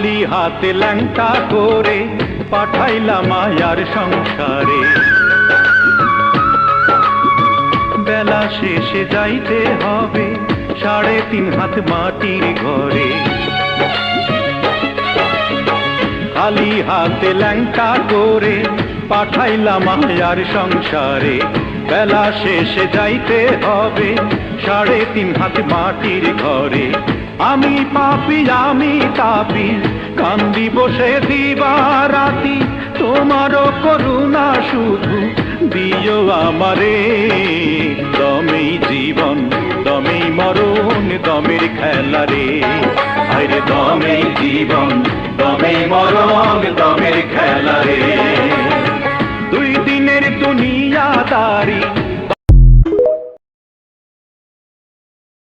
খালি হাতে ল্যাংটা করে পাঠাইলাম মায়ার সংসারে। বেলা শেষে যাইতে হবে 3.5 হাত মাটির ঘরে। খালি হাতে ল্যাংটা করে পাঠাইলাম মায়ার সংসারে। বেলা শেষে যাইতে হবে 3.5 হাত মাটির ঘরে। আমি পাপী আমি তাপী কান্দি বসে দিবারাতি, তোমারও করুণা শুধু দিও আমারে। দমেই জীবন দমেই মরণ দমের খেলা রে, আরে দমেই জীবন দমেই মরণ দমের খেলা রে। 2 দিনের দুনিয়াদারি